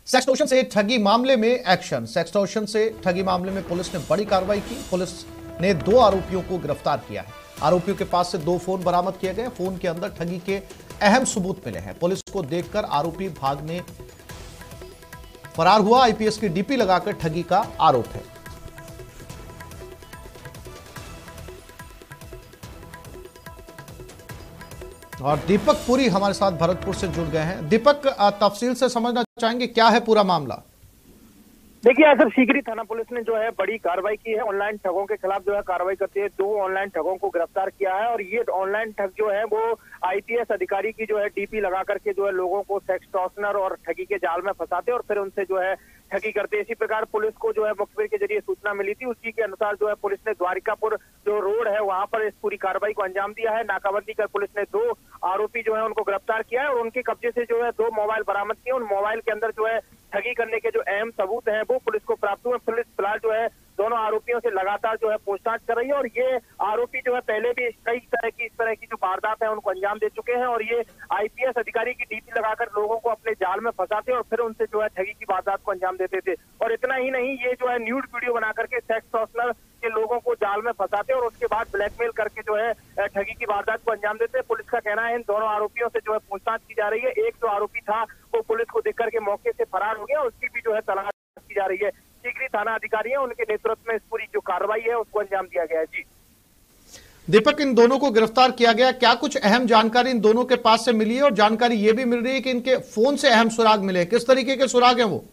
Sextortion से ठगी मामले में एक्शन। सेक्सटॉर्शन से ठगी मामले में पुलिस ने बड़ी कार्रवाई की। पुलिस ने 2 आरोपियों को गिरफ्तार किया है। आरोपियों के पास से 2 फोन बरामद किए गए। फोन के अंदर ठगी के अहम सबूत मिले हैं। पुलिस को देखकर आरोपी भागने फरार हुआ। आईपीएस की डीपी लगाकर ठगी का आरोप है। और दीपक पुरी हमारे साथ भरतपुर से जुड़ गए हैं। दीपक, तफसील से समझना चाहेंगे क्या है पूरा मामला? देखिए सर, सीकरी थाना पुलिस ने जो है बड़ी कार्रवाई की है। ऑनलाइन ठगों के खिलाफ जो है कार्रवाई करते हुए 2 ऑनलाइन ठगों को गिरफ्तार किया है। और ये ऑनलाइन ठग जो है वो आईपीएस अधिकारी की जो है डीपी लगा करके जो है लोगों को सेक्सटॉर्शनर और ठगी के जाल में फंसाते और फिर उनसे जो है ठगी करते। इसी प्रकार पुलिस को जो है मुखबिर के जरिए सूचना मिली थी। उसी के अनुसार जो है पुलिस ने द्वारिकापुर जो रोड है वहां पर इस पूरी कार्रवाई को अंजाम दिया है। नाकाबंदी कर पुलिस ने 2 आरोपी जो है उनको गिरफ्तार किया है और उनके कब्जे से जो है 2 मोबाइल बरामद किए। उन मोबाइल के अंदर जो है ठगी करने के जो अहम सबूत हैं वो पुलिस को प्राप्त हुए। पुलिस फिलहाल जो है दोनों आरोपियों से लगातार जो है पूछताछ कर रही है। और ये आरोपी जो है पहले भी कई इस तरह की जो वारदात है उनको अंजाम दे चुके हैं। और ये आईपीएस अधिकारी की डीपी लगाकर लोगों को अपने जाल में फंसाते और फिर उनसे जो है ठगी की वारदात को अंजाम देते थे। और इतना ही नहीं, ये जो है न्यूड वीडियो बना करके सेक्सटॉर्शनर के लोगों को जाल में फंसाते और उसके बाद ब्लैकमेल करके जो है ठगी की वारदात को अंजाम देते। पुलिस का कहना है इन दोनों आरोपियों से जो है पूछताछ की जा रही है। एक जो आरोपी था वो पुलिस को देख करके मौके से फरार हो गया, उसकी भी जो है तलाश की जा रही है। सीकरी थाना अधिकारी है, उनके नेतृत्व में इस पूरी जो कार्रवाई है उसको अंजाम दिया गया है। जी दीपक, इन दोनों को गिरफ्तार किया गया, क्या कुछ अहम जानकारी इन दोनों के पास से मिली है? और जानकारी ये भी मिल रही है कि इनके फोन से अहम सुराग मिले। किस तरीके के सुराग हैं वो?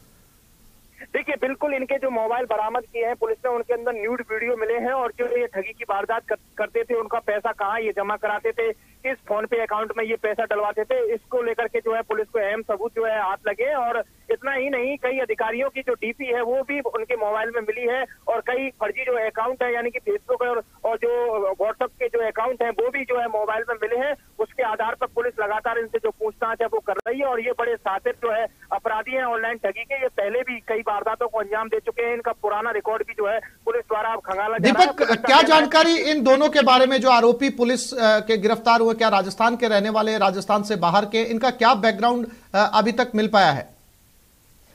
देखिए बिल्कुल, इनके जो मोबाइल बरामद किए हैं पुलिस ने, उनके अंदर न्यूड वीडियो मिले हैं। और जो ये ठगी की वारदात करते थे, उनका पैसा कहाँ ये जमा कराते थे, किस फोन पे अकाउंट में ये पैसा डलवाते थे, इसको लेकर के जो है पुलिस को अहम सबूत जो है हाथ लगे। और इतना ही नहीं, कई अधिकारियों की जो डीपी है वो भी उनके मोबाइल में मिली है। और कई फर्जी जो अकाउंट है यानी कि फेसबुक और जो व्हाट्सएप के जो अकाउंट है वो भी जो है मोबाइल में मिले हैं। उसके आधार पर पुलिस लगातार इनसे जो पूछताछ है वो कर रही है। और ये बड़े शातिर जो है अपराधी हैं ऑनलाइन ठगी के। ये पहले भी कई वारदातों को अंजाम दे चुके हैं। इनका पुराना रिकॉर्ड भी जो है पुलिस द्वारा अब खंगाला जा रहा है। दीपक, क्या जानकारी इन दोनों के बारे में? जो आरोपी पुलिस के गिरफ्तार हुए, क्या राजस्थान के रहने वाले, राजस्थान से बाहर के? इनका क्या बैकग्राउंड अभी तक मिल पाया है?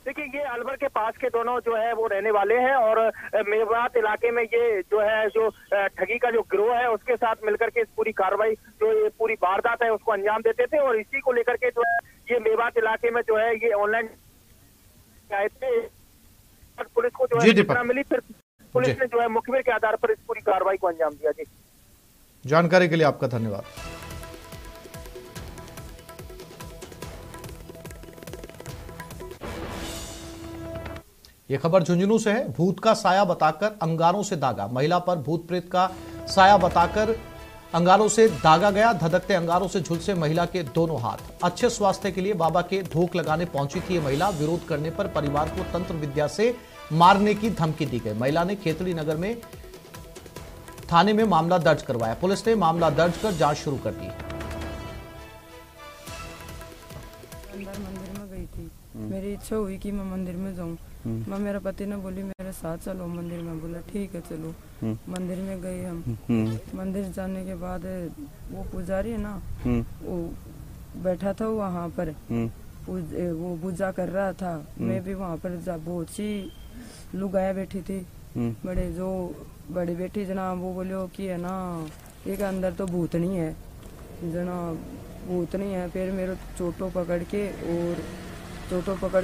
देखिए, ये अलवर के पास के दोनों जो है वो रहने वाले हैं। और मेवात इलाके में ये जो है जो ठगी का जो गिरोह है उसके साथ मिलकर के इस पूरी कार्रवाई जो ये पूरी वारदात है उसको अंजाम देते थे। और इसी को लेकर के जो है ये मेवात इलाके में जो है ये ऑनलाइन आए थे। पुलिस को जो है सूचना मिली, फिर पुलिस ने जो है मुखबिर के आधार पर इस पूरी कार्रवाई को अंजाम दिया। जी, जानकारी के लिए आपका धन्यवाद। यह खबर झुंझुनू से है। भूत का साया बताकर अंगारों से दागा। महिला पर भूत प्रेत का साया बताकर अंगारों से दागा गया। धधकते अंगारों से झुलसे महिला के दोनों हाथ। अच्छे स्वास्थ्य के लिए बाबा के धूक लगाने पहुंची थी ये महिला। विरोध करने पर परिवार को तंत्र विद्या से मारने की धमकी दी गई। महिला ने खेतड़ी नगर में थाने में मामला दर्ज करवाया। पुलिस ने मामला दर्ज कर जांच शुरू कर दी। अंदर मंदिर में गई थी, मेरी इच्छा हुई कि मैं मंदिर में जाऊं। मैं, मेरा पति ने बोली मेरे साथ चलो मंदिर में। बोला ठीक है चलो। मंदिर में गए हम। मंदिर जाने के बाद वो पुजारी है ना, वो बैठा था वहाँ पर, वो पूजा कर रहा था। मैं भी वहाँ पर बहुत सी लुगाया बैठी थी। बड़ी बेटी जना वो बोलो कि है ना एक अंदर तो भूतनी है जना, भूतनी है। फिर मेरे चोटों पकड़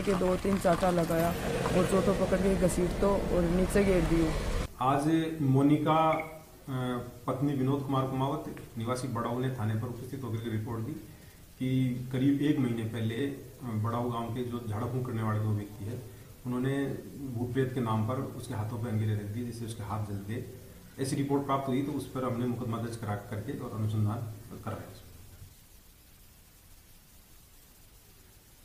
के 2-3 चाटा लगाया और चोटों पकड़ के घसीट तो और नीचे गिर दियो। आज मोनिका पत्नी विनोद कुमार कुमावत निवासी बड़ाऊ ने थाने पर उपस्थित होकर रिपोर्ट दी कि करीब 1 महीने पहले बड़ाऊ गांव के जो झाड़ा फूंक करने वाले 2 व्यक्ति है, उन्होंने भूत प्रेत के नाम पर उसके हाथों पर अंगेरे रख दिए जिससे उसके हाथ जल गए। ऐसी रिपोर्ट प्राप्त हुई तो उस पर हमने मुकदमा दर्ज करा करके और अनुसंधान कर रहे हैं।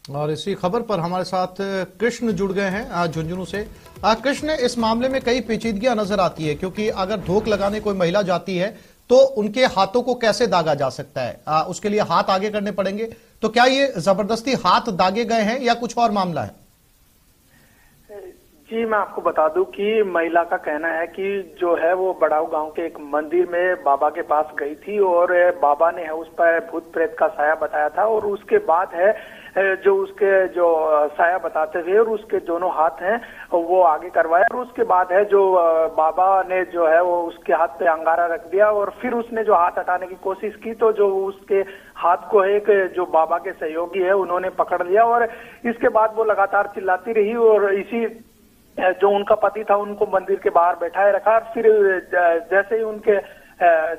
और इसी खबर पर हमारे साथ कृष्ण जुड़ गए हैं झुंझुनू से। कृष्ण, इस मामले में कई पेचीदगियां नजर आती है, क्योंकि अगर धोख लगाने कोई महिला जाती है तो उनके हाथों को कैसे दागा जा सकता है? उसके लिए हाथ आगे करने पड़ेंगे। तो क्या ये जबरदस्ती हाथ दागे गए हैं या कुछ और मामला है? जी, मैं आपको बता दूं कि महिला का कहना है कि जो है वो बड़ाऊ गांव के एक मंदिर में बाबा के पास गई थी और बाबा ने उस पर भूत प्रेत का साया बताया था। और उसके बाद है जो उसके जो साया बताते हुए और उसके दोनों हाथ हैं वो आगे करवाया। और उसके बाद है जो बाबा ने जो है वो उसके हाथ पे अंगारा रख दिया और फिर उसने जो हाथ हटाने की कोशिश की तो जो उसके हाथ को एक जो बाबा के सहयोगी है उन्होंने पकड़ लिया और इसके बाद वो लगातार चिल्लाती रही और इसी जो उनका पति था उनको मंदिर के बाहर बैठाए रखा। फिर जैसे ही उनके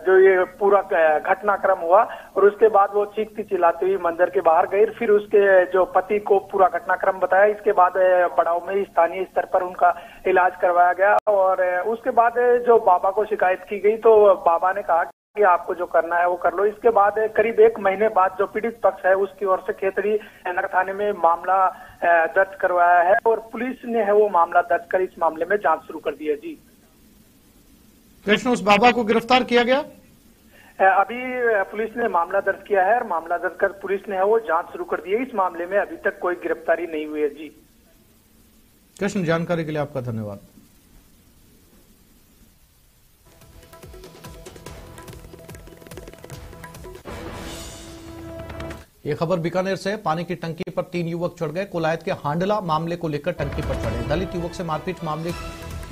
जो ये पूरा घटनाक्रम हुआ और उसके बाद वो चीखती चिल्लाती हुई मंदिर के बाहर गई। फिर उसके जो पति को पूरा घटनाक्रम बताया। इसके बाद बड़ाव में स्थानीय स्तर पर उनका इलाज करवाया गया और उसके बाद जो बाबा को शिकायत की गई तो बाबा ने कहा कि आपको जो करना है वो कर लो। इसके बाद करीब 1 महीने बाद जो पीड़ित पक्ष है उसकी ओर से खेतड़ी नगर थाने में मामला दर्ज करवाया है और पुलिस ने है वो मामला दर्ज कर इस मामले में जांच शुरू कर दी है। जी कृष्ण, उस बाबा को गिरफ्तार किया गया? अभी पुलिस ने मामला दर्ज किया है और मामला दर्ज कर पुलिस ने है वो जांच शुरू कर दी है। इस मामले में अभी तक कोई गिरफ्तारी नहीं हुई है। जी कृष्ण, जानकारी के लिए आपका धन्यवाद। ये खबर बीकानेर से। पानी की टंकी पर 3 युवक चढ़ गए। कोलायत के हांडला मामले को लेकर टंकी पर चढ़े। दलित युवक से मारपीट मामले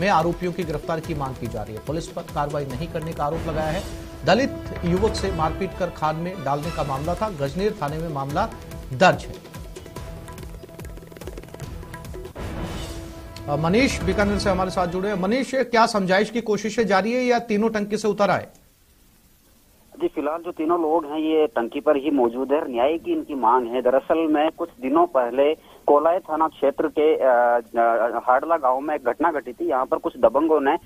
में आरोपियों की गिरफ्तारी की मांग की जा रही है। पुलिस पर कार्रवाई नहीं करने का आरोप लगाया है। दलित युवक से मारपीट कर खान में डालने का मामला था। गजनेर थाने में मामला दर्ज है। मनीष बीकानेर से हमारे साथ जुड़े हैं। मनीष, क्या समझाइश की कोशिशें जारी है या तीनों टंकी से उतर आए? जी, फिलहाल जो तीनों लोग हैं ये टंकी पर ही मौजूद है। न्याय की इनकी मांग है। दरअसल में कुछ दिनों पहले कोलाय थाना क्षेत्र के हाडला गांव में एक घटना घटी थी। यहाँ पर कुछ दबंगों ने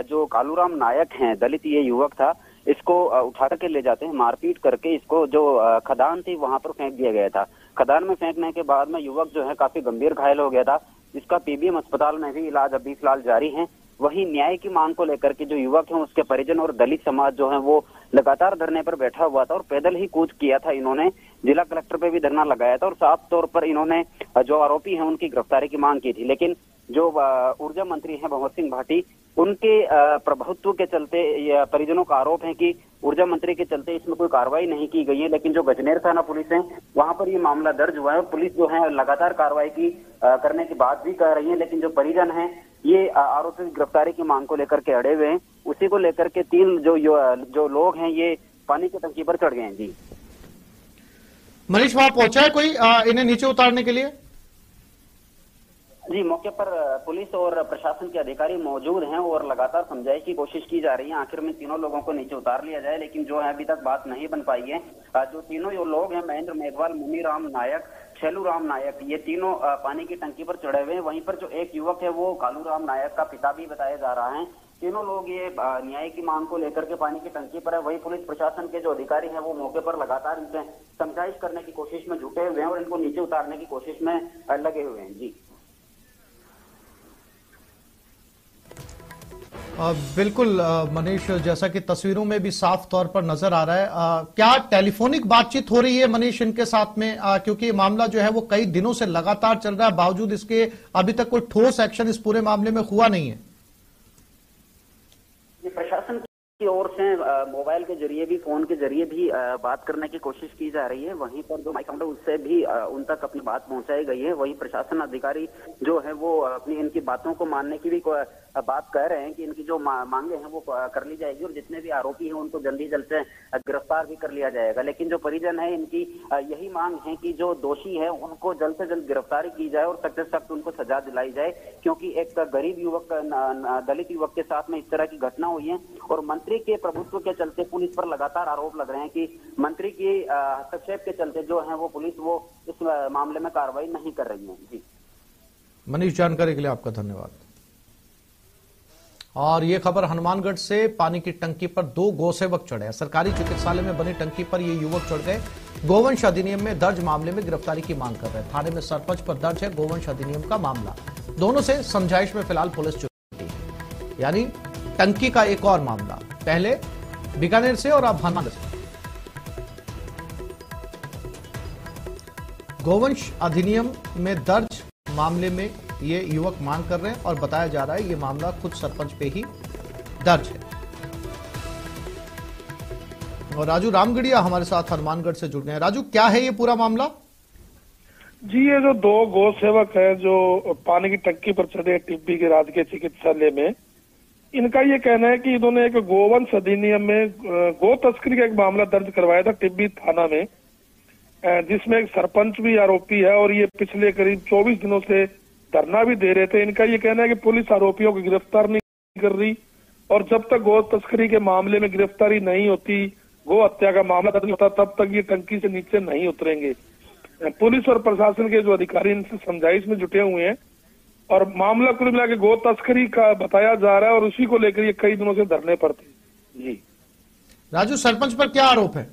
जो कालूराम नायक हैं, दलित ये युवक था, इसको उठा के ले जाते हैं, मारपीट करके इसको जो खदान थी वहां पर फेंक दिया गया था। खदान में फेंकने के बाद में युवक जो है काफी गंभीर घायल हो गया था, जिसका पीबीएम अस्पताल में भी इलाज अभी फिलहाल जारी है। वहीं न्याय की मांग को लेकर के जो युवक हैं उसके परिजन और दलित समाज जो है वो लगातार धरने पर बैठा हुआ था और पैदल ही कूच किया था। इन्होंने जिला कलेक्टर पे भी धरना लगाया था और साफ तौर पर इन्होंने जो आरोपी हैं उनकी गिरफ्तारी की मांग की थी। लेकिन जो ऊर्जा मंत्री हैं भंवर सिंह भाटी, उनके प्रभुत्व के चलते परिजनों का आरोप है कि ऊर्जा मंत्री के चलते इसमें कोई कार्रवाई नहीं की गई है। लेकिन जो गजनेर थाना पुलिस है वहां पर ये मामला दर्ज हुआ है और पुलिस जो है लगातार कार्रवाई की करने की बात भी कह रही है। लेकिन जो परिजन है ये आरोपी की गिरफ्तारी की मांग को लेकर के अड़े हुए हैं। उसी को लेकर के 3 जो लोग हैं ये पानी की टंकी पर चढ़ गए हैं। जी मनीष, वहां पहुंचा है कोई इन्हें नीचे उतारने के लिए? जी, मौके पर पुलिस और प्रशासन के अधिकारी मौजूद हैं और लगातार समझाइश की कोशिश की जा रही है। आखिर में तीनों लोगों को नीचे उतार लिया जाए, लेकिन जो है अभी तक बात नहीं बन पाई है। जो तीनों लोग हैं, महेंद्र मेघवाल, मुनीराम नायक, छेलूराम नायक, ये तीनों पानी की टंकी पर चढ़े हुए हैं। वहीं पर जो एक युवक है वो कालूराम नायक का पिता भी बताया जा रहा है। तीनों लोग ये न्याय की मांग को लेकर के पानी की टंकी पर है। वही पुलिस प्रशासन के जो अधिकारी हैं वो मौके पर लगातार इनसे समझाइश करने की कोशिश में जुटे हुए हैं और इनको नीचे उतारने की कोशिश में लगे हुए हैं। जी बिल्कुल मनीष, जैसा कि तस्वीरों में भी साफ तौर पर नजर आ रहा है, क्या टेलीफोनिक बातचीत हो रही है मनीष इनके साथ में? क्योंकि ये मामला जो है वो कई दिनों से लगातार चल रहा है, बावजूद इसके अभी तक कोई ठोस एक्शन इस पूरे मामले में हुआ नहीं है। प्रशासन की ओर से मोबाइल के जरिए भी, फोन के जरिए भी बात करने की कोशिश की जा रही है। वहीं पर जो माइक काउंटर उससे भी उन तक अपनी बात पहुंचाई गई है। वहीं प्रशासन अधिकारी जो है वो अपनी इनकी बातों को मानने की भी बात कह रहे हैं कि इनकी जो मांगे हैं वो कर ली जाएगी और जितने भी आरोपी हैं उनको जल्दी जल्द से गिरफ्तार भी कर लिया जाएगा। लेकिन जो परिजन है इनकी यही मांग है कि जो दोषी है उनको जल्द से जल्द गिरफ्तारी की जाए और सख्त से सख्त उनको सजा दिलाई जाए, क्योंकि एक गरीब युवक, दलित युवक के साथ में इस तरह की घटना हुई है और मंत्री के प्रभुत्व के चलते पुलिस पर लगातार आरोप लग रहे हैं कि मंत्री की हस्तक्षेप के चलते जो है वो पुलिस वो इस मामले में कार्रवाई नहीं कर रही है। जी मनीष, जानकारी के लिए आपका धन्यवाद। और ये खबर हनुमानगढ़ से। पानी की टंकी पर 2 गौसेवक चढ़े। सरकारी चिकित्सालय में बनी टंकी पर ये युवक चढ़ गए। गोवंश अधिनियम में दर्ज मामले में गिरफ्तारी की मांग कर रहे हैं। थाने में सरपंच पर दर्ज है गोवंश अधिनियम का मामला। दोनों से समझाइश में फिलहाल पुलिस जुटी है, यानी टंकी का एक और मामला, पहले बीकानेर से और अब हनुमानगढ़ से। गोवंश अधिनियम में दर्ज मामले में ये युवक मांग कर रहे हैं और बताया जा रहा है ये मामला खुद सरपंच पे ही दर्ज है। और राजू रामगढ़िया हमारे साथ हनुमानगढ़ से जुड़ गए हैं। राजू, क्या है ये पूरा मामला? जी, ये जो दो गौ सेवक है जो पानी की टंकी पर चढ़े टिब्बी के राजकीय चिकित्सालय में, इनका ये कहना है कि इन्होंने एक गोवंश अधिनियम में गौ तस्करी का एक मामला दर्ज करवाया था टिब्बी थाना में, जिसमें एक सरपंच भी आरोपी है और ये पिछले करीब 24 दिनों से धरना भी दे रहे थे। इनका ये कहना है कि पुलिस आरोपियों को गिरफ्तार नहीं कर रही और जब तक गौ तस्करी के मामले में गिरफ्तारी नहीं होती, गौ हत्या का मामला दर्ज होता, तब तक ये टंकी से नीचे नहीं उतरेंगे। पुलिस और प्रशासन के जो अधिकारी इनसे समझाइश में जुटे हुए हैं और मामला कुल मिला के गौ तस्करी का बताया जा रहा है और उसी को लेकर ये कई दिनों से धरने पर थे। जी राजू, सरपंच पर क्या आरोप है?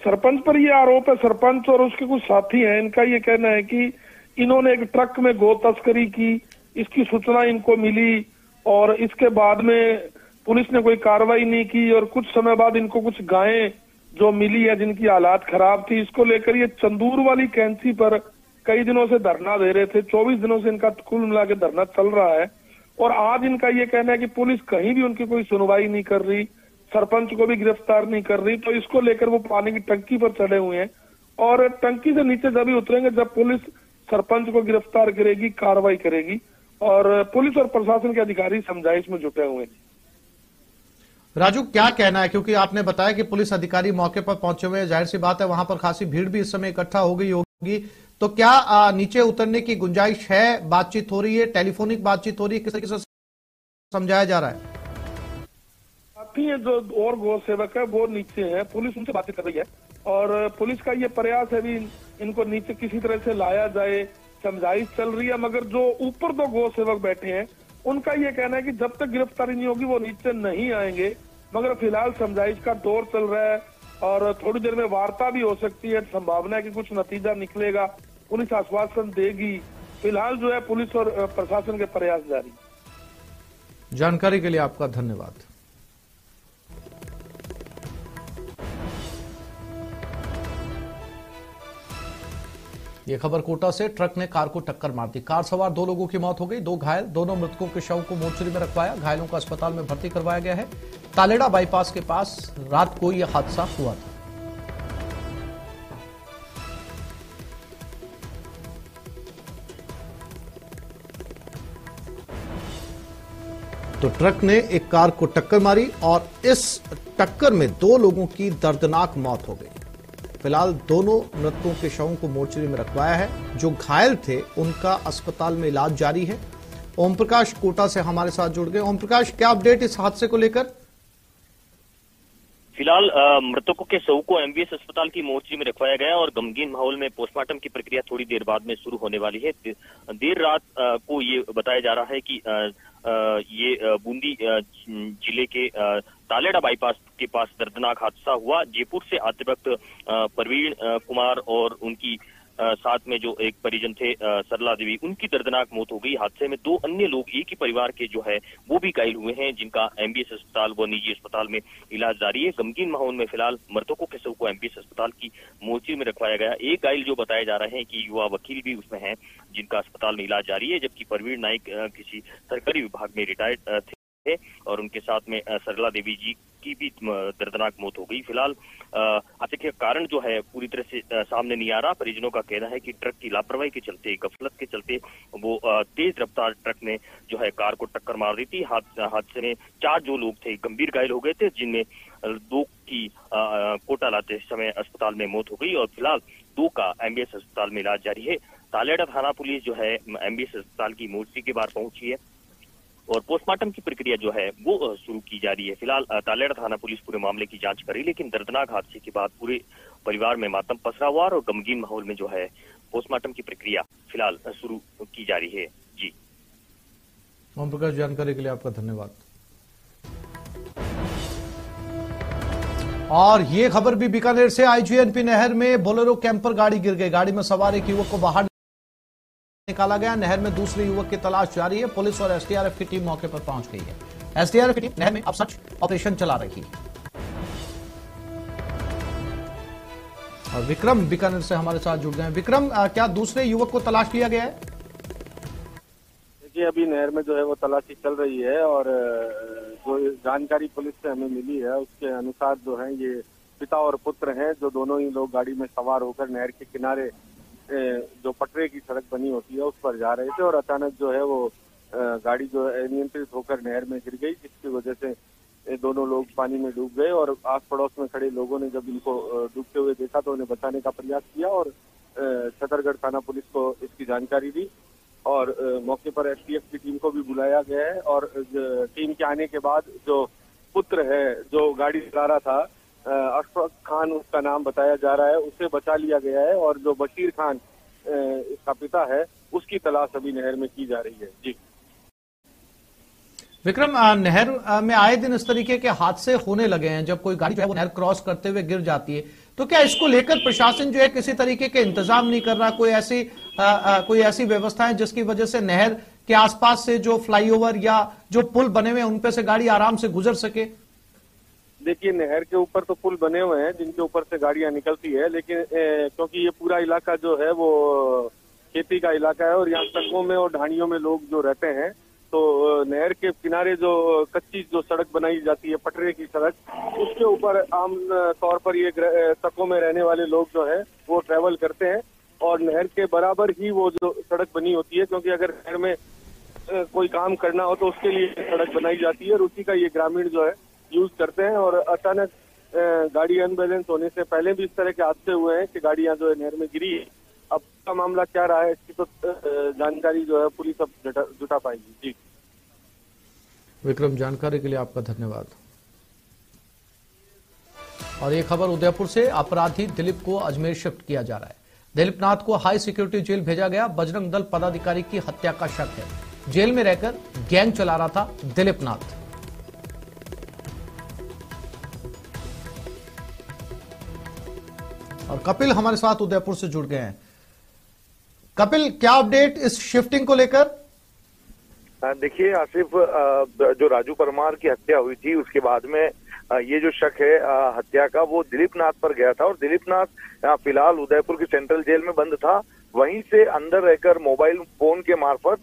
सरपंच पर ये आरोप है, सरपंच और उसके कुछ साथी हैं, इनका ये कहना है कि इन्होंने एक ट्रक में गौ तस्करी की, इसकी सूचना इनको मिली और इसके बाद में पुलिस ने कोई कार्रवाई नहीं की और कुछ समय बाद इनको कुछ गायें जो मिली है जिनकी हालात खराब थी, इसको लेकर ये चंदूर वाली कैंची पर कई दिनों से धरना दे रहे थे। 24 दिनों से इनका कुल मिला के धरना चल रहा है और आज इनका ये कहना है कि पुलिस कहीं भी उनकी कोई सुनवाई नहीं कर रही, सरपंच को भी गिरफ्तार नहीं कर रही। तो इसको लेकर वो पानी की टंकी पर चढ़े हुए हैं और टंकी से नीचे जब भी उतरेंगे जब पुलिस सरपंच को गिरफ्तार करेगी, कार्रवाई करेगी। और पुलिस और प्रशासन के अधिकारी समझाइश में जुटे हुए हैं। राजू, क्या कहना है, क्योंकि आपने बताया कि पुलिस अधिकारी मौके पर पहुंचे हुए हैं, जाहिर सी बात है वहां पर खासी भीड़ भी इस समय इकट्ठा हो गई होगी, तो क्या नीचे उतरने की गुंजाइश है? बातचीत हो रही है, टेलीफोनिक बातचीत हो रही है, किस तरीके से समझाया जा रहा है? साथी है जो और गौ सेवक है वो नीचे है, पुलिस उनसे बातचीत कर रही है और पुलिस का ये प्रयास है भी इनको नीचे किसी तरह से लाया जाए, समझाइश चल रही है। मगर जो ऊपर दो गौ सेवक बैठे हैं उनका ये कहना है कि जब तक गिरफ्तारी नहीं होगी वो नीचे नहीं आएंगे। मगर फिलहाल समझाइश का दौर चल रहा है और थोड़ी देर में वार्ता भी हो सकती है, संभावना है कि कुछ नतीजा निकलेगा, पुलिस आश्वासन देगी। फिलहाल जो है पुलिस और प्रशासन के प्रयास जारी। जानकारी के लिए आपका धन्यवाद। ये खबर कोटा से, ट्रक ने कार को टक्कर मार दी, कार सवार 2 लोगों की मौत हो गई, 2 घायल, दोनों मृतकों के शव को मोर्चरी में रखवाया, घायलों को अस्पताल में भर्ती करवाया गया है। तालेड़ा बाईपास के पास रात को यह हादसा हुआ था। तो ट्रक ने एक कार को टक्कर मारी और इस टक्कर में 2 लोगों की दर्दनाक मौत हो गई। फिलहाल दोनों मृतकों के शवों को मोर्चरी में रखवाया है, जो घायल थे उनका अस्पताल में इलाज जारी है। ओम प्रकाश कोटा से हमारे साथ जुड़ गए। ओम प्रकाश, क्या अपडेट इस हादसे को लेकर? फिलहाल मृतकों के शव को एमबीएस अस्पताल की मोर्चरी में रखवाया गया और गमगीन माहौल में पोस्टमार्टम की प्रक्रिया थोड़ी देर बाद में शुरू होने वाली है। देर रात को ये बताया जा रहा है कि ये बूंदी जिले के तालेड़ा बाईपास के पास दर्दनाक हादसा हुआ। जयपुर से आते वक्त प्रवीण कुमार और उनकी साथ में जो एक परिजन थे सरला देवी, उनकी दर्दनाक मौत हो गई। हादसे में 2 अन्य लोग एक ही परिवार के जो है वो भी घायल हुए हैं, जिनका एमबीएस अस्पताल व निजी अस्पताल में इलाज जारी है। गमगीन माहौल में फिलहाल मृतकों के शव को एमबीएस अस्पताल की मोर्चरी में रखवाया गया। एक घायल जो बताए जा रहे हैं कि युवा वकील भी उसमें है, जिनका अस्पताल में इलाज जारी है, जबकि प्रवीण नाइक किसी सरकारी विभाग में रिटायर्ड थे और उनके साथ में सरला देवी जी की भी दर्दनाक मौत हो गई। फिलहाल हादसे के कारण जो है पूरी तरह से सामने नहीं आ रहा। परिजनों का कहना है कि ट्रक की लापरवाही के चलते, गफलत के चलते वो तेज रफ्तार ट्रक ने जो है कार को टक्कर मार दी थी। हादसे में 4 जो लोग थे गंभीर घायल हो गए थे, जिनमें 2 की कोटा लाते समय अस्पताल में मौत हो गई और फिलहाल 2 का एमबीएस अस्पताल में इलाज जारी है। तालेड़ा थाना पुलिस जो है एमबीएस अस्पताल की मोर्चरी के बाहर पहुंची है और पोस्टमार्टम की प्रक्रिया जो है वो शुरू की जा रही है। फिलहाल तालेड़ा थाना पुलिस पूरे मामले की जांच कर रही है, लेकिन दर्दनाक हादसे के बाद पूरे परिवार में मातम पसरा हुआ और गमगीन माहौल में जो है पोस्टमार्टम की प्रक्रिया फिलहाल शुरू की जा रही है। जी ओम प्रकाश, जानकारी के लिए आपका धन्यवाद। और ये खबर भी बीकानेर से, आईजीएनपी नहर में बोलेरो कैंपर गाड़ी गिर गई, गाड़ी में सवार एक युवक को बाहर निकाला गया। नहर में दूसरे युवक की तलाश जारी है। पुलिस और एसडीआरएफ की टीम मौके पर पहुंच गई है। एसडीआरएफ की टीम नहर में अब सर्च ऑपरेशन चला रही है। और विक्रम बीकानेर से हमारे साथ जुड़ गए हैं। विक्रम, क्या दूसरे युवक को तलाश लिया गया है? देखिए, अभी नहर में जो है वो तलाशी चल रही है और जो जानकारी पुलिस से हमें मिली है उसके अनुसार जो है ये पिता और पुत्र हैं, जो दोनों ही लोग गाड़ी में सवार होकर नहर के किनारे जो पटरे की सड़क बनी होती है उस पर जा रहे थे और अचानक जो है वो गाड़ी जो है अनियंत्रित होकर नहर में गिर गई, जिसकी वजह से दोनों लोग पानी में डूब गए। और आस पड़ोस में खड़े लोगों ने जब इनको डूबते हुए देखा तो उन्हें बचाने का प्रयास किया और छतरगढ़ थाना पुलिस को इसकी जानकारी दी और मौके पर एसटीएफ की टीम को भी बुलाया गया है। और टीम के आने के बाद जो पुत्र है जो गाड़ी चला रहा था, अशफाक खान उसका नाम बताया जा रहा है, उसे बचा लिया गया है और जो बशीर खान इसका पिता है उसकी तलाश अभी नहर में की जा रही है। जी विक्रम, नहर में आए दिन इस तरीके के हादसे होने लगे हैं। जब कोई गाड़ी जो है वो नहर क्रॉस करते हुए गिर जाती है, तो क्या इसको लेकर प्रशासन जो है किसी तरीके के इंतजाम नहीं कर रहा? कोई ऐसी व्यवस्था है जिसकी वजह से नहर के आसपास से जो फ्लाईओवर या जो पुल बने हुए हैं उन पे से गाड़ी आराम से गुजर सके? देखिए, नहर के ऊपर तो पुल बने हुए हैं जिनके ऊपर से गाड़ियां निकलती है, लेकिन क्योंकि ये पूरा इलाका जो है वो खेती का इलाका है और यहाँ सड़कों में और ढाणियों में लोग जो रहते हैं, तो नहर के किनारे जो कच्ची जो सड़क बनाई जाती है, पटरे की सड़क, उसके ऊपर आम तौर पर ये सड़कों में रहने वाले लोग जो है वो ट्रेवल करते हैं और नहर के बराबर ही वो जो सड़क बनी होती है, क्योंकि अगर नहर में कोई काम करना हो तो उसके लिए सड़क बनाई जाती है और उसी का ये ग्रामीण जो है यूज करते हैं। और अचानक गाड़ी अनबैलेंस होने से पहले भी इस तरह के हादसे हुए हैं कि गाड़ियां जो है नहर में गिरी है। अब का मामला क्या रहा है इसकी तो जानकारी जो है पुलिस अब जुटा पाएगी। जी विक्रम, जानकारी के लिए आपका धन्यवाद। और ये खबर उदयपुर से, अपराधी दिलीप को अजमेर शिफ्ट किया जा रहा है। दिलीप नाथ को हाई सिक्योरिटी जेल भेजा गया। बजरंग दल पदाधिकारी की हत्या का शक है। जेल में रहकर गैंग चला रहा था दिलीप नाथ। और कपिल हमारे साथ उदयपुर से जुड़ गए हैं। कपिल, क्या अपडेट इस शिफ्टिंग को लेकर? देखिए आसिफ, जो राजू परमार की हत्या हुई थी उसके बाद में ये जो शक है हत्या का वो दिलीप नाथ पर गया था और दिलीप नाथ फिलहाल उदयपुर की सेंट्रल जेल में बंद था। वहीं से अंदर रहकर मोबाइल फोन के मार्फत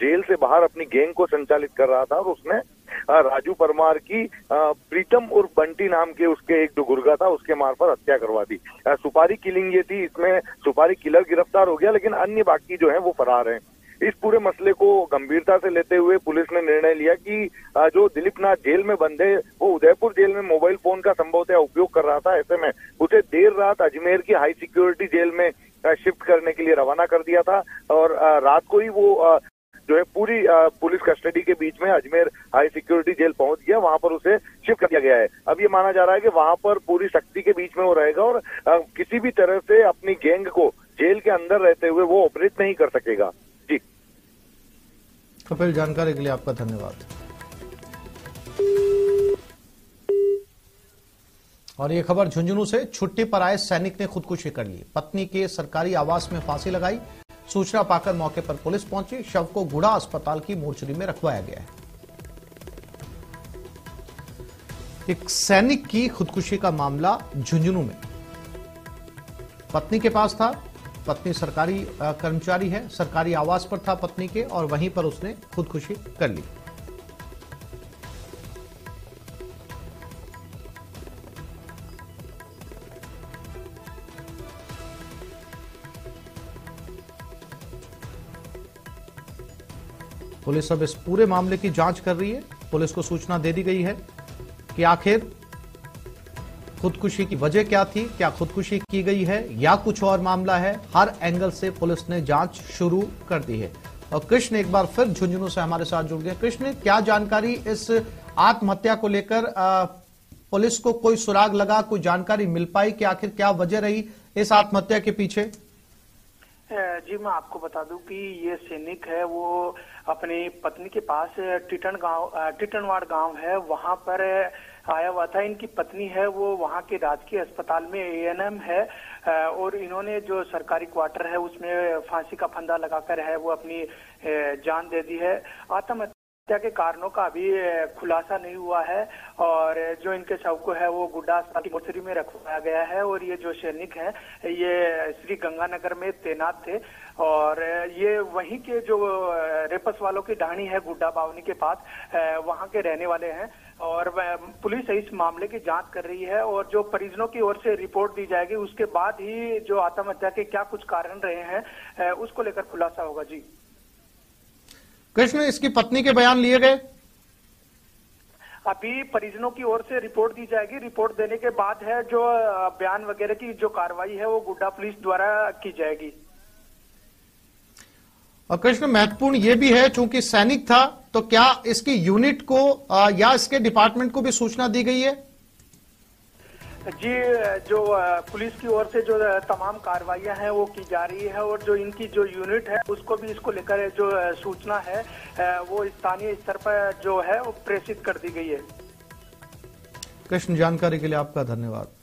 जेल से बाहर अपनी गैंग को संचालित कर रहा था और उसने राजू परमार की प्रीतम उर्फ बंटी नाम के उसके एक जो गुर्गा था उसके मार्फत हत्या करवा दी। सुपारी किलिंग ये थी, इसमें सुपारी किलर गिरफ्तार हो गया लेकिन अन्य बाकी जो है वो फरार हैं। इस पूरे मसले को गंभीरता से लेते हुए पुलिस ने निर्णय लिया कि जो दिलीप नाथ जेल में बंद है वो उदयपुर जेल में मोबाइल फोन का संभवतः उपयोग कर रहा था। ऐसे में उसे देर रात अजमेर की हाई सिक्योरिटी जेल में शिफ्ट करने के लिए रवाना कर दिया था और रात को ही वो जो है पूरी पुलिस कस्टडी के बीच में अजमेर हाई सिक्योरिटी जेल पहुंच गया। वहां पर उसे शिफ्ट कर दिया गया है। अब ये माना जा रहा है कि वहां पर पूरी सख्ती के बीच में वो रहेगा और किसी भी तरह से अपनी गैंग को जेल के अंदर रहते हुए वो ऑपरेट नहीं कर सकेगा। जी कपिल, जानकारी के लिए आपका धन्यवाद। और ये खबर झुंझुनू से, छुट्टी पर आए सैनिक ने खुदकुशी कर ली। पत्नी के सरकारी आवास में फांसी लगाई। सूचना पाकर मौके पर पुलिस पहुंची। शव को गुड़ा अस्पताल की मोर्चरी में रखवाया गया है। एक सैनिक की खुदकुशी का मामला झुंझुनू में। पत्नी के पास था, पत्नी सरकारी कर्मचारी है, सरकारी आवास पर था पत्नी के और वहीं पर उसने खुदकुशी कर ली। पुलिस अब इस पूरे मामले की जांच कर रही है। पुलिस को सूचना दे दी गई है कि आखिर खुदकुशी की वजह क्या थी, क्या खुदकुशी की गई है या कुछ और मामला है। हर एंगल से पुलिस ने जांच शुरू कर दी है। और कृष्ण एक बार फिर झुंझुनू से हमारे साथ जुड़ गए। कृष्ण, क्या जानकारी इस आत्महत्या को लेकर? पुलिस को कोई सुराग लगा, कोई जानकारी मिल पाई कि आखिर क्या वजह रही इस आत्महत्या के पीछे? जी मैं आपको बता दूं कि ये सैनिक है वो अपनी पत्नी के पास टिटनवाड़ गांव है, वहां पर आया हुआ था। इनकी पत्नी है वो वहां के राजकीय अस्पताल में एएनएम है और इन्होंने जो सरकारी क्वार्टर है उसमें फांसी का फंदा लगाकर है वो अपनी जान दे दी है। आत्महत्या के कारणों का अभी खुलासा नहीं हुआ है और जो इनके शव को है वो गुड्डा अस्पताल की मोर्चरी में रखवाया गया है। और ये जो सैनिक है ये श्री गंगानगर में तैनात थे और ये वहीं के जो रेपस वालों की ढाणी है गुड्डा बावनी के पास, वहां के रहने वाले हैं। और पुलिस इस मामले की जांच कर रही है और जो परिजनों की ओर से रिपोर्ट दी जाएगी उसके बाद ही जो आत्महत्या के क्या कुछ कारण रहे हैं उसको लेकर खुलासा होगा। जी कृष्ण, इसकी पत्नी के बयान लिए गए? अभी परिजनों की ओर से रिपोर्ट दी जाएगी, रिपोर्ट देने के बाद है जो बयान वगैरह की जो कार्रवाई है वो गुड्डा पुलिस द्वारा की जाएगी। और कृष्ण, महत्वपूर्ण ये भी है, चूंकि सैनिक था तो क्या इसकी यूनिट को या इसके डिपार्टमेंट को भी सूचना दी गई है? जी, जो पुलिस की ओर से जो तमाम कार्रवाइयां हैं वो की जा रही है और जो इनकी जो यूनिट है उसको भी इसको लेकर जो सूचना है वो स्थानीय स्तर पर जो है वो प्रेषित कर दी गई है। कृष्ण, जानकारी के लिए आपका धन्यवाद।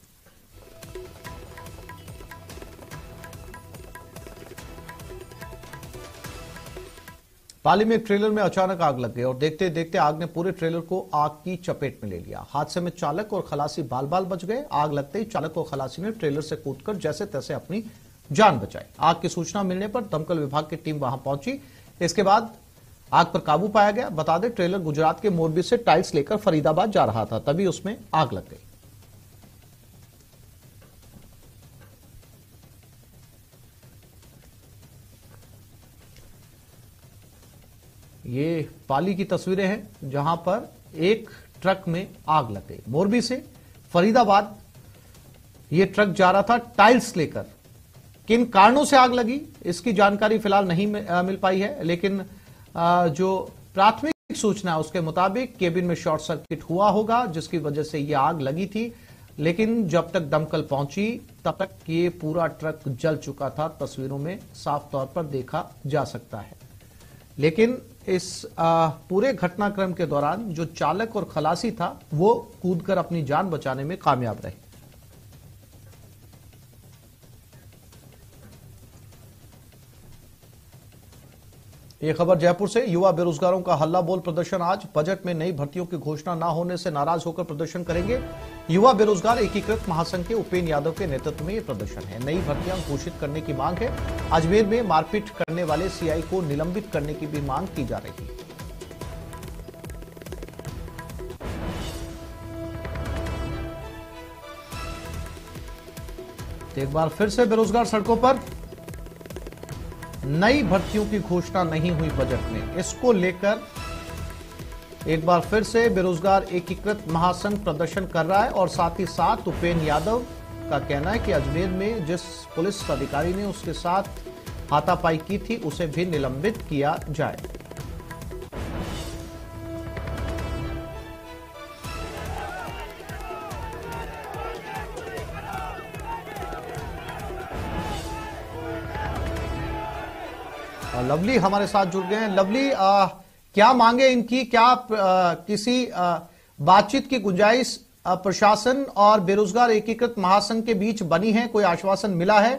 पाली में एक ट्रेलर में अचानक आग लग गई और देखते देखते आग ने पूरे ट्रेलर को आग की चपेट में ले लिया। हादसे में चालक और खलासी बाल बाल बच गए। आग लगते ही चालक और खलासी ने ट्रेलर से कूदकर जैसे तैसे अपनी जान बचाई। आग की सूचना मिलने पर दमकल विभाग की टीम वहां पहुंची। इसके बाद आग पर काबू पाया गया। बता दें, ट्रेलर गुजरात के मोरबी से टाइल्स लेकर फरीदाबाद जा रहा था, तभी उसमें आग लग गई। ये पाली की तस्वीरें हैं जहां पर एक ट्रक में आग लग गई। मोरबी से फरीदाबाद ये ट्रक जा रहा था टाइल्स लेकर। किन कारणों से आग लगी इसकी जानकारी फिलहाल नहीं मिल पाई है, लेकिन जो प्राथमिक सूचना है उसके मुताबिक केबिन में शॉर्ट सर्किट हुआ होगा जिसकी वजह से ये आग लगी थी। लेकिन जब तक दमकल पहुंची तब तक ये पूरा ट्रक जल चुका था, तस्वीरों में साफ तौर पर देखा जा सकता है। लेकिन इस पूरे घटनाक्रम के दौरान जो चालक और खलासी था वो कूदकर अपनी जान बचाने में कामयाब रहे। ये खबर जयपुर से। युवा बेरोजगारों का हल्ला बोल प्रदर्शन आज। बजट में नई भर्तियों की घोषणा न होने से नाराज होकर प्रदर्शन करेंगे। युवा बेरोजगार एकीकृत महासंघ के उपेंद्र यादव के नेतृत्व में यह प्रदर्शन है। नई भर्तियां घोषित करने की मांग है। अजमेर में मारपीट करने वाले सीआई को निलंबित करने की भी मांग की जा रही है। एक बार फिर से बेरोजगार सड़कों पर। नई भर्तियों की घोषणा नहीं हुई बजट में, इसको लेकर एक बार फिर से बेरोजगार एकीकृत महासंघ प्रदर्शन कर रहा है। और साथ ही साथ उपेंद्र यादव का कहना है कि अजमेर में जिस पुलिस अधिकारी ने उसके साथ हाथापाई की थी उसे भी निलंबित किया जाए। लवली हमारे साथ जुड़ गए हैं। लवली, क्या मांगे इनकी? क्या किसी बातचीत की गुंजाइश प्रशासन और बेरोजगार एकीकृत महासंघ के बीच बनी है? कोई आश्वासन मिला है?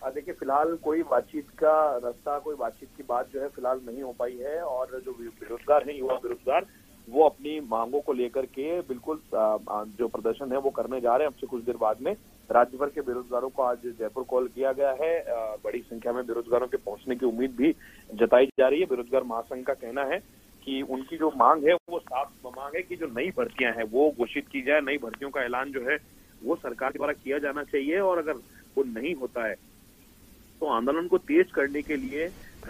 देखिए, फिलहाल कोई बातचीत का रास्ता, कोई बातचीत की बात जो है फिलहाल नहीं हो पाई है। और जो बेरोजगार हैं, युवा बेरोजगार, वो अपनी मांगों को लेकर के बिल्कुल जो प्रदर्शन है वो करने जा रहे हैं। अब से कुछ देर बाद में राज्य भर के बेरोजगारों को आज जयपुर कॉल किया गया है। बड़ी संख्या में बेरोजगारों के पहुंचने की उम्मीद भी जताई जा रही है। बेरोजगार महासंघ का कहना है कि उनकी जो मांग है वो साफ मांग है कि जो नई भर्तियां हैं वो घोषित की जाए। नई भर्तियों का ऐलान जो है वो सरकार द्वारा किया जाना चाहिए और अगर वो नहीं होता है तो आंदोलन को तेज करने के लिए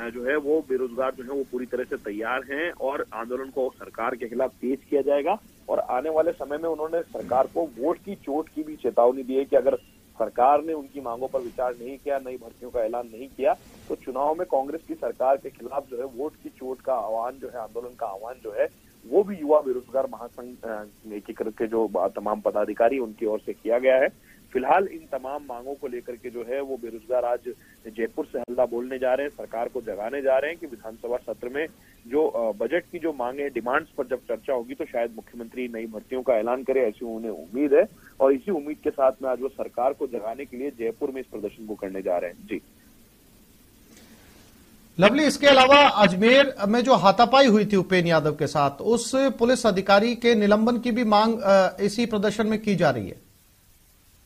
जो है वो बेरोजगार जो है वो पूरी तरह से तैयार हैं और आंदोलन को सरकार के खिलाफ तेज किया जाएगा। और आने वाले समय में उन्होंने सरकार को वोट की चोट की भी चेतावनी दी है कि अगर सरकार ने उनकी मांगों पर विचार नहीं किया, नई भर्तियों का ऐलान नहीं किया, तो चुनाव में कांग्रेस की सरकार के खिलाफ जो है वोट की चोट का आह्वान जो है, आंदोलन का आह्वान जो है वो भी युवा बेरोजगार महासंघ एकीकृत के जो तमाम पदाधिकारी उनकी ओर से किया गया है। फिलहाल इन तमाम मांगों को लेकर के जो है वो बेरोजगार आज जयपुर से हल्ला बोलने जा रहे हैं, सरकार को जगाने जा रहे हैं कि विधानसभा सत्र में जो बजट की जो मांगे, डिमांड्स पर जब चर्चा होगी तो शायद मुख्यमंत्री नई भर्तियों का ऐलान करे, ऐसी उन्हें उम्मीद है। और इसी उम्मीद के साथ में आज वो सरकार को जगाने के लिए जयपुर में इस प्रदर्शन को करने जा रहे हैं। जी लवली, इसके अलावा अजमेर में जो हाथापाई हुई थी उपेंद्र यादव के साथ, उस पुलिस अधिकारी के निलंबन की भी मांग इसी प्रदर्शन में की जा रही है।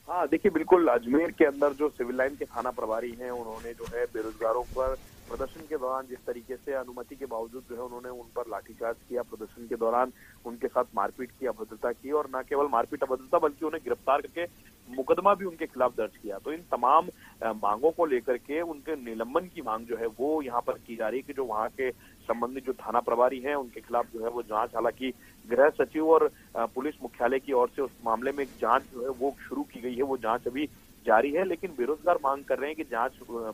हाँ, देखिए, बिल्कुल अजमेर के अंदर जो सिविल लाइन के थाना प्रभारी हैं उन्होंने जो है बेरोजगारों पर प्रदर्शन के दौरान जिस तरीके से अनुमति के बावजूद जो है उन्होंने उन पर लाठीचार्ज किया, प्रदर्शन के दौरान उनके साथ मारपीट की, अभद्रता की, और न केवल मारपीट अभद्रता बल्कि उन्हें गिरफ्तार करके मुकदमा भी उनके खिलाफ दर्ज किया। तो इन तमाम मांगों को लेकर के उनके निलंबन की मांग जो है वो यहाँ पर की जा रही है कि जो वहाँ के संबंधित जो थाना प्रभारी हैं उनके खिलाफ जो है वो जांच, हालांकि गृह सचिव और पुलिस मुख्यालय की ओर से उस मामले में एक जांच जो है वो शुरू की गई है, वो जांच अभी जारी है। लेकिन बेरोजगार मांग कर रहे हैं कि जांच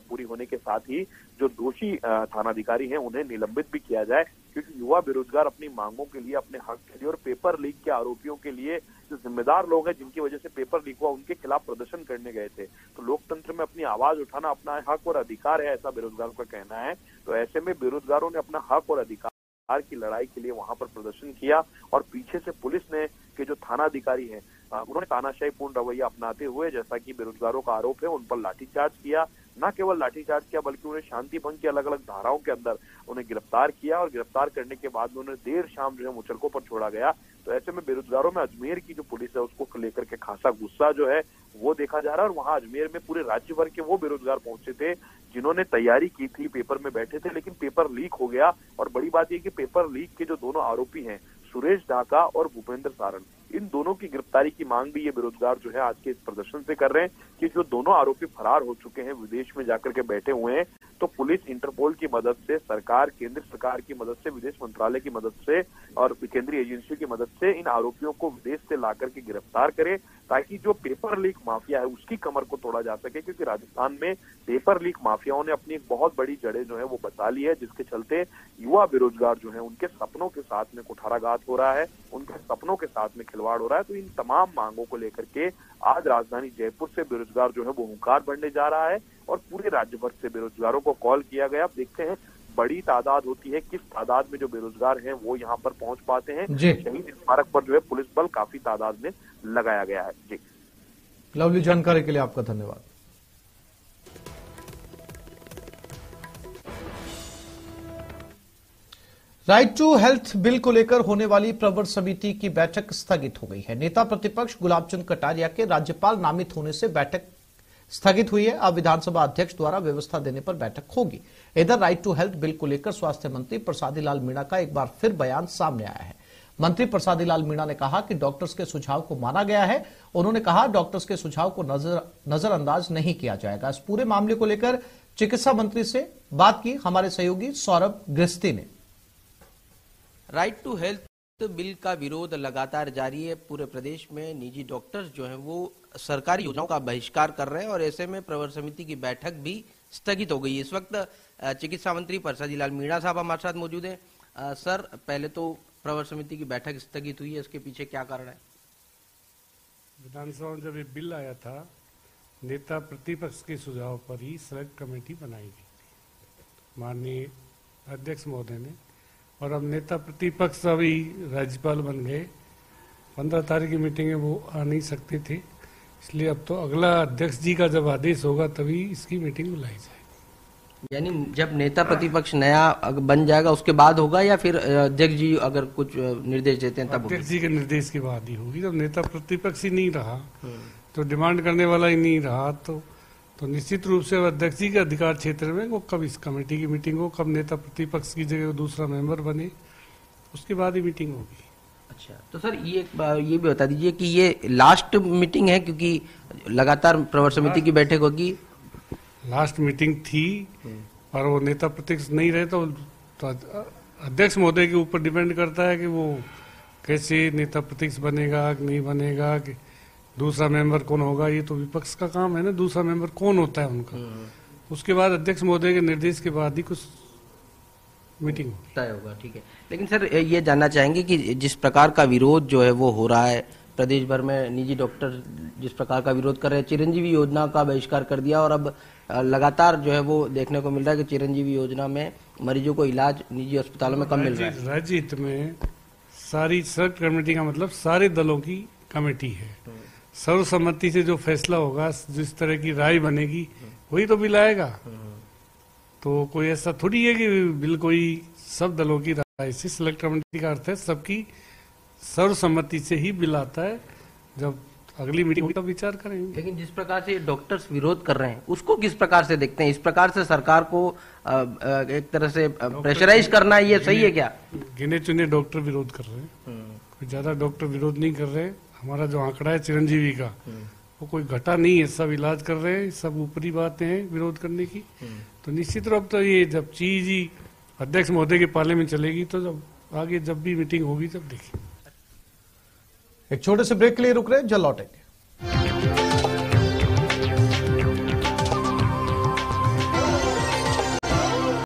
पूरी होने के साथ ही जो दोषी थानाधिकारी हैं उन्हें निलंबित भी किया जाए, क्योंकि युवा बेरोजगार अपनी मांगों के लिए, अपने हक के लिए और पेपर लीक के आरोपियों के लिए जो जिम्मेदार लोग हैं जिनकी वजह से पेपर लीक हुआ उनके खिलाफ प्रदर्शन करने गए थे। तो लोकतंत्र में अपनी आवाज उठाना अपना हक और अधिकार है, ऐसा बेरोजगारों का कहना है। तो ऐसे में बेरोजगारों ने अपना हक और अधिकार की लड़ाई के लिए वहां पर प्रदर्शन किया और पीछे से पुलिस ने के जो थानाधिकारी हैं उन्होंने तानाशाहीपूर्ण रवैया अपनाते हुए, जैसा कि बेरोजगारों का आरोप है, उन पर लाठीचार्ज किया। न केवल लाठीचार्ज किया बल्कि उन्हें शांति भंग की अलग अलग धाराओं के अंदर उन्हें गिरफ्तार किया और गिरफ्तार करने के बाद में उन्हें देर शाम जो है मुचलकों पर छोड़ा गया। तो ऐसे में बेरोजगारों में अजमेर की जो पुलिस है उसको लेकर के खासा गुस्सा जो है वो देखा जा रहा है। और वहां अजमेर में पूरे राज्य भर के वो बेरोजगार पहुंचे थे जिन्होंने तैयारी की थी, पेपर में बैठे थे, लेकिन पेपर लीक हो गया। और बड़ी बात यह कि पेपर लीक के जो दोनों आरोपी हैं, सुरेश ढाका और भूपेंद्र सारण, इन दोनों की गिरफ्तारी की मांग भी ये बेरोजगार जो है आज के इस प्रदर्शन से कर रहे हैं कि जो दोनों आरोपी फरार हो चुके हैं, विदेश में जाकर के बैठे हुए हैं, तो पुलिस इंटरपोल की मदद से, सरकार, केंद्र सरकार की मदद से, विदेश मंत्रालय की मदद से और केंद्रीय एजेंसियों की मदद से इन आरोपियों को विदेश से लाकर के गिरफ्तार करे, ताकि जो पेपर लीक माफिया है उसकी कमर को तोड़ा जा सके। क्योंकि राजस्थान में पेपर लीक माफियाओं ने अपनी एक बहुत बड़ी जड़ें जो है वो बचा ली है, जिसके चलते युवा बेरोजगार जो है उनके सपनों के साथ में कुठाराघात हो रहा है, उनके सपनों के साथ में खिलवाड़ हो रहा है। तो इन तमाम मांगों को लेकर के आज राजधानी जयपुर से बेरोजगार जो है वो हुंकार बढ़ने जा रहा है और पूरे राज्य भर से बेरोजगारों को कॉल किया गया। अब देखते हैं बड़ी तादाद होती है, किस तादाद में जो बेरोजगार हैं वो यहाँ पर पहुंच पाते हैं। शहीद स्मारक पर जो है पुलिस बल काफी तादाद में लगाया गया है। जी, लवली जानकारी के लिए आपका धन्यवाद। राइट टू हेल्थ बिल को लेकर होने वाली प्रवर समिति की बैठक स्थगित हो गई है। नेता प्रतिपक्ष गुलाब चंद कटारिया के राज्यपाल नामित होने से बैठक स्थगित हुई है। अब विधानसभा अध्यक्ष द्वारा व्यवस्था देने पर बैठक होगी। इधर राइट टू हेल्थ बिल को लेकर स्वास्थ्य मंत्री प्रसादी लाल मीणा का एक बार फिर बयान सामने आया है। मंत्री प्रसादी लाल मीणा ने कहा कि डॉक्टर्स के सुझाव को माना गया है। उन्होंने कहा डॉक्टर्स के सुझाव को नजरअंदाज नहीं किया जाएगा। इस पूरे मामले को लेकर चिकित्सा मंत्री से बात की हमारे सहयोगी सौरभ गृहस्थी ने। राइट टू हेल्थ बिल का विरोध लगातार जारी है। पूरे प्रदेश में निजी डॉक्टर्स जो हैं वो सरकारी योजनाओं का बहिष्कार कर रहे हैं और ऐसे में प्रवर समिति की बैठक भी स्थगित हो गई है। इस वक्त चिकित्सा मंत्री प्रसादी लाल मीणा साहब हमारे साथ मौजूद हैं। सर, पहले तो प्रवर समिति की बैठक स्थगित हुई है, इसके पीछे क्या कारण है? विधानसभा में जब ये बिल आया था, नेता प्रतिपक्ष के सुझाव पर ही सेलेक्ट कमेटी बनाई गई थी माननीय अध्यक्ष महोदय ने, और अब नेता प्रतिपक्ष अभी राज्यपाल बन गए। 15 तारीख की मीटिंग में वो आ नहीं सकते थे, इसलिए अब तो अगला अध्यक्ष जी का जब आदेश होगा तभी इसकी मीटिंग बुलाई जाएगी। यानी जब नेता प्रतिपक्ष नया बन जाएगा उसके बाद होगा, या फिर अध्यक्ष जी अगर कुछ निर्देश देते हैं तब? अध्यक्ष जी के निर्देश के बाद ही होगी। जब नेता प्रतिपक्ष ही नहीं रहा, तो डिमांड करने वाला ही नहीं रहा, तो निश्चित रूप से अध्यक्ष जी के अधिकार क्षेत्र में वो कब इस कमेटी की मीटिंग हो, कब नेता प्रतिपक्ष की जगह दूसरा मेंबर बने, उसके बाद ही मीटिंग होगी। अच्छा, तो सर ये भी बता दीजिए कि ये लास्ट मीटिंग है, क्योंकि लगातार प्रवर समिति की बैठक होगी। लास्ट मीटिंग थी, पर वो नेता प्रतिपक्ष नहीं रहे तो अध्यक्ष महोदय के ऊपर डिपेंड करता है कि वो कैसे नेता प्रतिपक्ष बनेगा कि नहीं बनेगा, कि दूसरा मेंबर कौन होगा। ये तो विपक्ष का काम है ना, दूसरा मेंबर कौन होता है उनका। उसके बाद अध्यक्ष महोदय के निर्देश के बाद ही कुछ मीटिंग तय होगा। ठीक है, लेकिन सर ये जानना चाहेंगे कि जिस प्रकार का विरोध जो है वो हो रहा है प्रदेश भर में, निजी डॉक्टर जिस प्रकार का विरोध कर रहे हैं, चिरंजीवी योजना का बहिष्कार कर दिया और अब लगातार जो है वो देखने को मिल रहा है कि चिरंजीवी योजना में मरीजों को इलाज निजी अस्पतालों में कम मिल रहा है। राज्य हित में सारी सेलेक्ट कमेटी का मतलब सारे दलों की कमेटी है। सर्वसम्मति से जो फैसला होगा, जिस तरह की राय बनेगी वही तो बिल आएगा। तो कोई ऐसा थोड़ी है कि बिल कोई सब दलों की राय से, सेलेक्ट कमेटी का अर्थ है सबकी सर्वसम्मति से ही बिल आता है। जब अगली मीटिंग होगी तब विचार करेंगे। लेकिन जिस प्रकार से डॉक्टर्स विरोध कर रहे हैं उसको किस प्रकार से देखते हैं? इस प्रकार से सरकार को एक तरह से प्रेशराइज करना ये सही है क्या? गिने चुने डॉक्टर विरोध कर रहे हैं, कोई ज्यादा डॉक्टर विरोध नहीं कर रहे। हमारा जो आंकड़ा है चिरंजीवी का वो कोई घटा नहीं है, सब इलाज कर रहे हैं, सब ऊपरी बातें हैं विरोध करने की। तो निश्चित रूप तो ये जब चीज ही अध्यक्ष महोदय के पाले में चलेगी तो जब आगे जब भी मीटिंग होगी तब देखिए। एक छोटे से ब्रेक के लिए रुक रहे हैं, जल्द लौटेंगे।